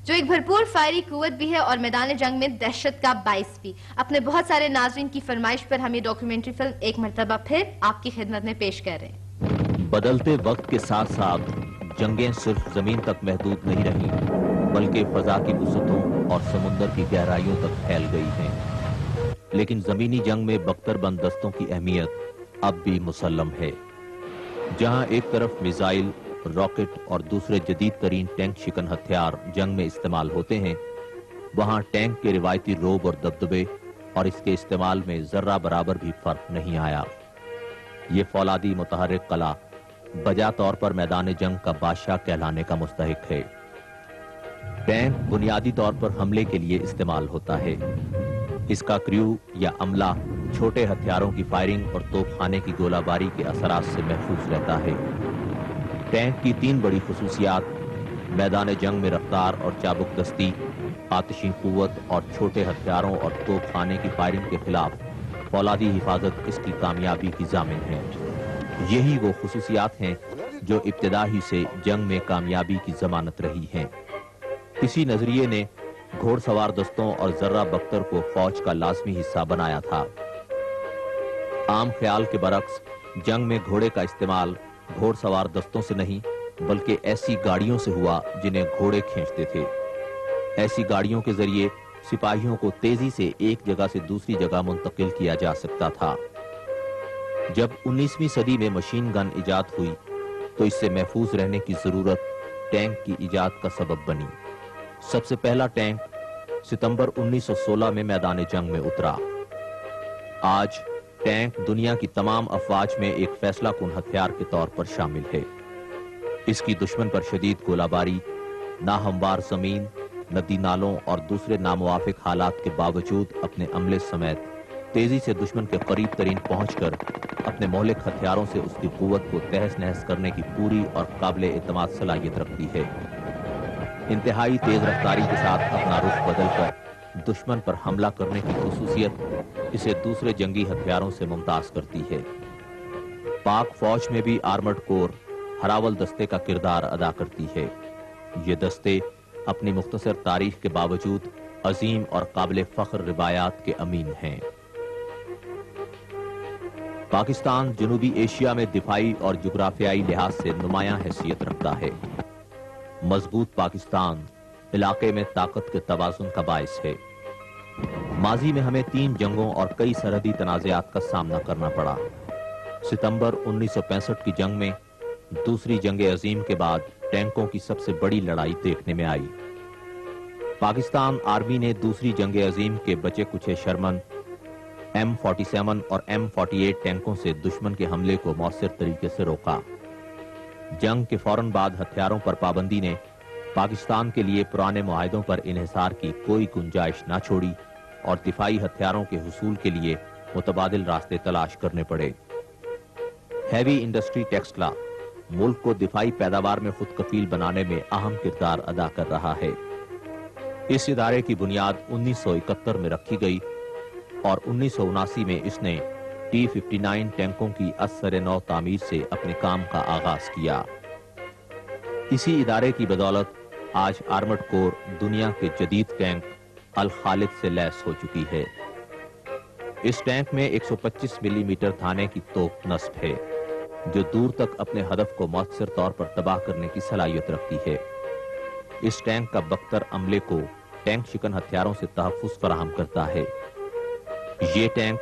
جو ایک بھرپور فائری قوت بھی ہے اور میدان جنگ میں دہشت کا باعث بھی۔ اپنے بہت سارے ناظرین کی فرمائش پر ہم یہ ڈاکیومنٹری فلم ایک مرتبہ پھر آپ کی خدمت میں پیش کر رہے ہیں۔ بدلتے وقت کے ساتھ ساتھ جنگیں صرف زمین تک محدود نہیں رہیں بلکہ فضا کی وسعتوں اور سمندر کی گہرائیوں تک پھیل گئی ہیں، لیکن زمینی جنگ میں بختر بند دستوں کی اہمیت اب بھی مسلم ہے۔ جہاں ایک طرف میزائل، راکٹ اور دوسرے جدید ترین ٹینک شکن ہتھیار جنگ میں استعمال ہوتے ہیں، وہاں ٹینک کے روایتی روب اور دبدبے اور اس کے استعمال میں ذرہ برابر بھی فرق نہیں آیا۔ یہ فولادی متحرک قلعہ بجا طور پر میدان جنگ کا بادشاہ کہلانے کا مستحق ہے۔ ٹینک بنیادی طور پر حملے کے لیے استعمال ہوتا ہے۔ اس کا کریو یا عملہ چھوٹے ہتھیاروں کی فائرنگ اور توپ خانے کی گولہ باری کے اثرات سے محفوظ رہتا ہے۔ ٹینک کی 3 بڑی خصوصیات میدان جنگ میں رفتار اور چابک دستی، آتشی قوت اور چھوٹے ہتھیاروں اور توپ خانے کی فائرنگ کے خلاف فولادی حفاظت اس کی کامیابی کی ضامن ہے۔ یہی وہ خصوصیات ہیں جو ابتدا ہی سے جنگ میں کامیابی کی ضمانت رہی ہیں۔ اسی نظریے نے گھوڑ سوار دستوں اور ذرہ بختر کو فوج کا لازمی حصہ بنایا تھا۔ عام خیال کے برعکس جنگ میں گھوڑے کا استعمال گھوڑ سوار دستوں سے نہیں بلکہ ایسی گاڑیوں سے ہوا جنہیں گھوڑے کھینچتے تھے۔ ایسی گاڑیوں کے ذریعے سپاہیوں کو تیزی سے ایک جگہ سے دوسری جگہ منتقل کیا جا سکتا تھا۔ جب 19ویں صدی میں مشین گن ایجاد ہوئی تو اس سے محفوظ رہنے کی ضرورت ٹینک کی ایجاد کا سبب بنی۔ سب سے پہلا ٹینک ستمبر 1916 میں میدان جنگ میں اترا۔ آج ٹینک دنیا کی تمام افواج میں ایک فیصلہ کن ہتھیار کے طور پر شامل ہے۔ اس کی دشمن پر شدید گولہ باری، ناہموار زمین، ندی نالوں اور دوسرے ناموافق حالات کے باوجود اپنے عملے سمیت تیزی سے دشمن کے قریب ترین پہنچ کر اپنے مہلک ہتھیاروں سے اس کی قوت کو تہس نہس کرنے کی پوری اور قابل اعتماد صلاحیت رکھتی ہے۔ انتہائی تیز رفتاری کے ساتھ اپنا رخ بدل کر دشمن پر حملہ کرنے کی خصوصیت اسے دوسرے جنگی ہتھیاروں سے ممتاز کرتی ہے۔ پاک فوج میں بھی آرمرڈ کور ہراول دستے کا کردار ادا کرتی ہے۔ یہ دستے اپنی مختصر تاریخ کے باوجود عظیم اور قابل فخر روایات کے امین ہیں۔ پاکستان جنوبی ایشیا میں دفاعی اور جغرافیائی لحاظ سے نمایاں حیثیت رکھتا ہے۔ مضبوط پاکستان علاقے میں طاقت کے توازن کا باعث ہے۔ ماضی میں ہمیں 3 جنگوں اور کئی سرحدی تنازعات کا سامنا کرنا پڑا۔ ستمبر 1965 کی جنگ میں دوسری جنگ عظیم کے بعد ٹینکوں کی سب سے بڑی لڑائی دیکھنے میں آئی۔ پاکستان آرمی نے دوسری جنگ عظیم کے بچے کچھے شرمن، M47 اور M48 ٹینکوں سے دشمن کے حملے کو مؤثر طریقے سے روکا۔ جنگ کے فوراً بعد ہتھیاروں پر پابندی نے پاکستان کے لیے پرانے معاہدوں پر انحصار کی کوئی گنجائش نہ چھوڑی اور دفاعی ہتھیاروں کے حصول کے لیے متبادل راستے تلاش کرنے پڑے۔ ہیوی انڈسٹری ٹیکسلا ملک کو دفاعی پیداوار میں خود کفیل بنانے میں اہم کردار ادا کر رہا ہے۔ اس ادارے کی بنیاد 1971 میں رکھی گئی اور 1979 میں اس نے T-59 ٹینکوں کی اثر نو تعمیر سے اپنے کام کا آغاز کیا۔ اسی ادارے کی بدولت آج آرمرڈ کور دنیا کے جدید ٹینک الخالد سے لیس ہو چکی ہے۔ اس ٹینک میں 125 ملی میٹر دھانے کی توپ نصب ہے جو دور تک اپنے ہدف کو مؤثر طور پر تباہ کرنے کی صلاحیت رکھتی ہے۔ اس ٹینک کا بختر عملے کو ٹینک شکن ہتھیاروں سے تحفظ فراہم کرتا ہے۔ یہ ٹینک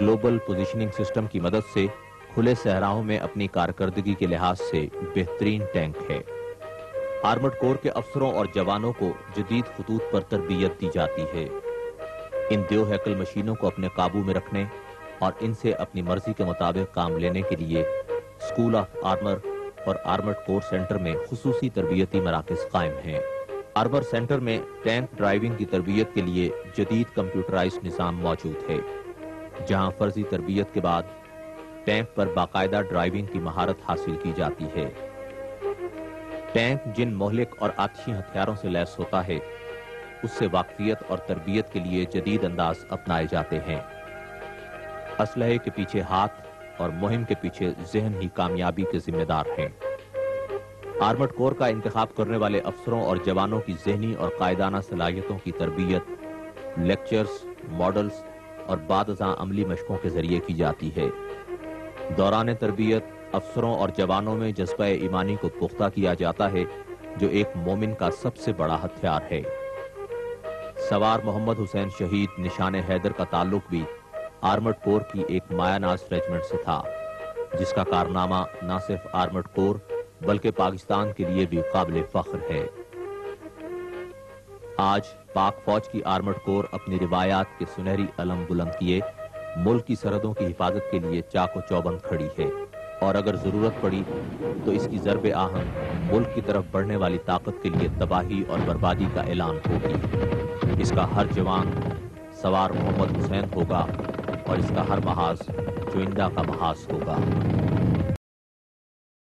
گلوبل پوزیشننگ سسٹم کی مدد سے کھلے صحراؤں میں اپنی کارکردگی کے لحاظ سے بہترین ٹینک ہے۔ آرمرڈ کور کے افسروں اور جوانوں کو جدید خطوط پر تربیت دی جاتی ہے۔ ان دیو ہیکل مشینوں کو اپنے قابو میں رکھنے اور ان سے اپنی مرضی کے مطابق کام لینے کے لیے اسکول آف آرمر اور آرمرڈ کور سینٹر میں خصوصی تربیتی مراکز قائم ہیں۔ آرمر سینٹر میں ٹینک ڈرائیونگ کی تربیت کے لیے جدید کمپیوٹرائزڈ نظام موجود ہے، جہاں فرضی تربیت کے بعد ٹینک پر باقاعدہ ڈرائیونگ کی مہارت حاصل کی جاتی ہے۔ ٹینک جن مہلک اور آتشی ہتھیاروں سے لیس ہوتا ہے اس سے واقفیت اور تربیت کے لیے جدید انداز اپنائے جاتے ہیں۔ اسلحے کے پیچھے ہاتھ اور مہم کے پیچھے ذہن ہی کامیابی کے ذمہ دار ہیں۔ آرمڈ کور کا انتخاب کرنے والے افسروں اور جوانوں کی ذہنی اور قائدانہ صلاحیتوں کی تربیت لیکچرز، ماڈلز اور بعد ازاں عملی مشقوں کے ذریعے کی جاتی ہے۔ دوران تربیت افسروں اور جوانوں میں جذبہ ایمانی کو پختہ کیا جاتا ہے، جو ایک مومن کا سب سے بڑا ہتھیار ہے۔ سوار محمد حسین شہید نشان حیدر کا تعلق بھی آرمڈ کور کی ایک مایہ ناز ریجمنٹ سے تھا، جس کا کارنامہ نہ صرف آرمڈ کور بلکہ پاکستان کے لیے بھی قابل فخر ہے۔ آج پاک فوج کی آرمڈ کور اپنی روایات کے سنہری علم بلند کیے ملک کی سرحدوں کی حفاظت کے لیے چاق و چوبند کھڑی ہے، اور اگر ضرورت پڑی تو اس کی ضرب آہن ملک کی طرف بڑھنے والی طاقت کے لیے تباہی اور بربادی کا اعلان ہوگی۔ اس کا ہر جوان سوار محمد حسین ہوگا اور اس کا ہر محاذ چوئندہ کا محاذ ہوگا۔